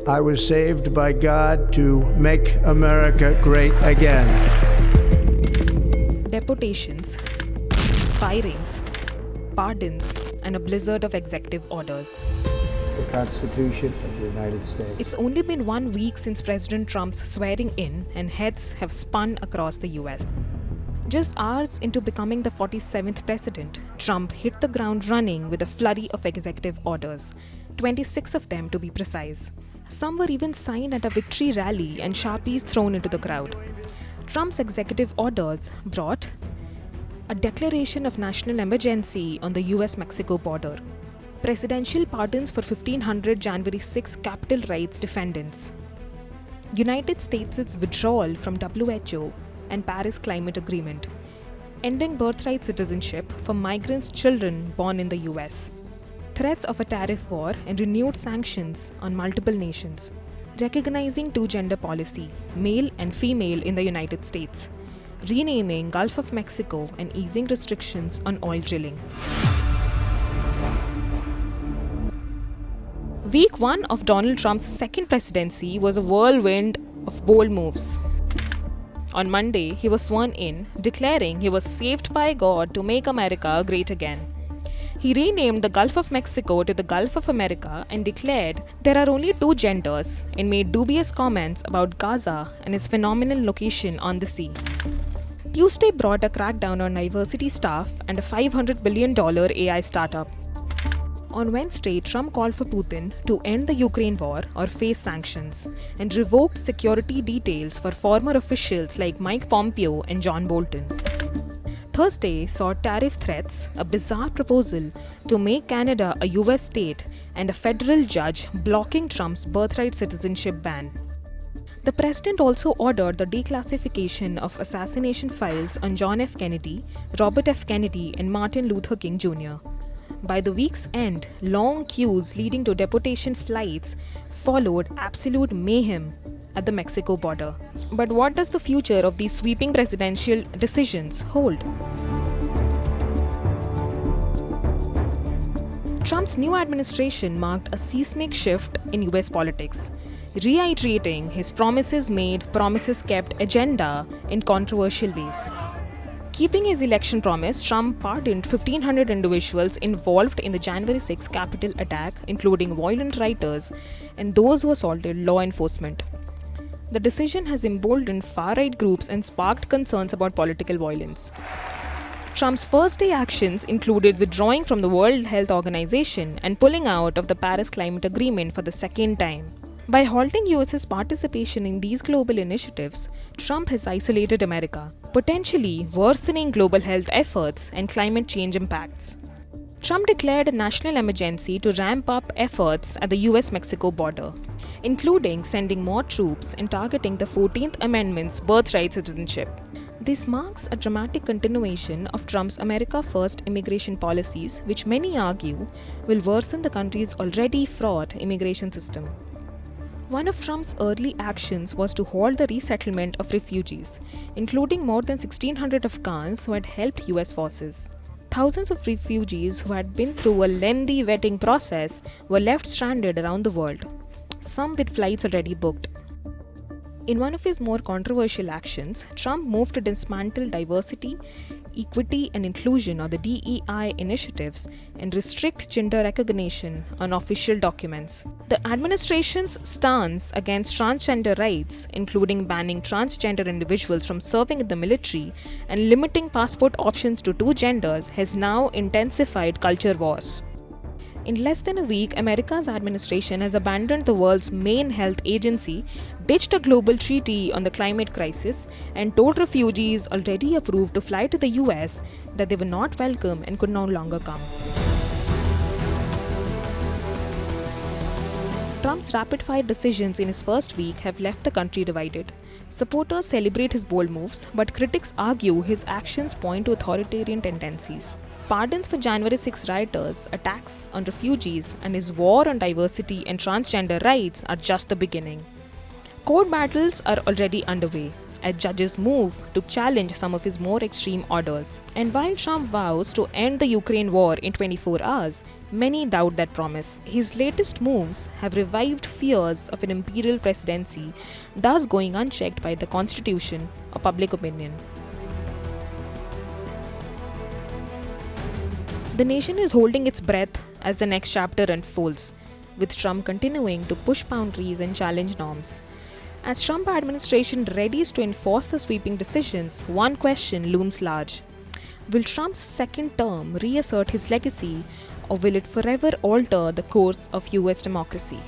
I was saved by God to make America great again. Deportations, firings, pardons, and a blizzard of executive orders. The Constitution of the United States. It's only been 1 week since President Trump's swearing in, and heads have spun across the US. Just hours into becoming the 47th president, Trump hit the ground running with a flurry of executive orders, 26 of them to be precise. Some were even signed at a victory rally and Sharpies thrown into the crowd. Trump's executive orders brought a declaration of national emergency on the US-Mexico border, presidential pardons for 1,500 January 6 Capitol rights defendants, United States' withdrawal from WHO and Paris Climate Agreement, ending birthright citizenship for migrants' children born in the US, threats of a tariff war and renewed sanctions on multiple nations, recognizing two-gender policy, male and female in the United States, renaming Gulf of Mexico and easing restrictions on oil drilling. Week 1 of Donald Trump's second presidency was a whirlwind of bold moves. On Monday, he was sworn in, declaring he was saved by God to make America great again. He renamed the Gulf of Mexico to the Gulf of America and declared there are only two genders, and made dubious comments about Gaza and its phenomenal location on the sea. Tuesday brought a crackdown on diversity staff and a $500 billion AI startup. On Wednesday, Trump called for Putin to end the Ukraine war or face sanctions, and revoked security details for former officials like Mike Pompeo and John Bolton. Thursday saw tariff threats, a bizarre proposal to make Canada a US state, and a federal judge blocking Trump's birthright citizenship ban. The president also ordered the declassification of assassination files on John F. Kennedy, Robert F. Kennedy, and Martin Luther King Jr. By the week's end, long queues leading to deportation flights followed absolute mayhem at the Mexico border. But what does the future of these sweeping presidential decisions hold? Trump's new administration marked a seismic shift in US politics, reiterating his promises made, promises kept agenda in controversial ways. Keeping his election promise, Trump pardoned 1,500 individuals involved in the January 6 Capitol attack, including violent rioters and those who assaulted law enforcement. The decision has emboldened far-right groups and sparked concerns about political violence. Trump's first-day actions included withdrawing from the World Health Organization and pulling out of the Paris Climate Agreement for the second time. By halting US's participation in these global initiatives, Trump has isolated America, potentially worsening global health efforts and climate change impacts. Trump declared a national emergency to ramp up efforts at the US-Mexico border, including sending more troops and targeting the 14th Amendment's birthright citizenship. This marks a dramatic continuation of Trump's America First immigration policies, which many argue will worsen the country's already fraught immigration system. One of Trump's early actions was to halt the resettlement of refugees, including more than 1,600 Afghans who had helped US forces. Thousands of refugees who had been through a lengthy vetting process were left stranded around the world, some with flights already booked. In one of his more controversial actions, Trump moved to dismantle diversity, equity, and inclusion, or the DEI initiatives, and restrict gender recognition on official documents. The administration's stance against transgender rights, including banning transgender individuals from serving in the military and limiting passport options to two genders, has now intensified culture wars. In less than a week, America's administration has abandoned the world's main health agency, ditched a global treaty on the climate crisis, and told refugees already approved to fly to the US that they were not welcome and could no longer come. Trump's rapid-fire decisions in his first week have left the country divided. Supporters celebrate his bold moves, but critics argue his actions point to authoritarian tendencies. Pardons for January 6 rioters, attacks on refugees, and his war on diversity and transgender rights are just the beginning. Court battles are already underway. as judges move to challenge some of his more extreme orders. And while Trump vows to end the Ukraine war in 24 hours, many doubt that promise. His latest moves have revived fears of an imperial presidency, thus going unchecked by the Constitution or public opinion. The nation is holding its breath as the next chapter unfolds, with Trump continuing to push boundaries and challenge norms. As Trump administration readies to enforce the sweeping decisions, one question looms large. Will Trump's second term reassert his legacy, or will it forever alter the course of US democracy?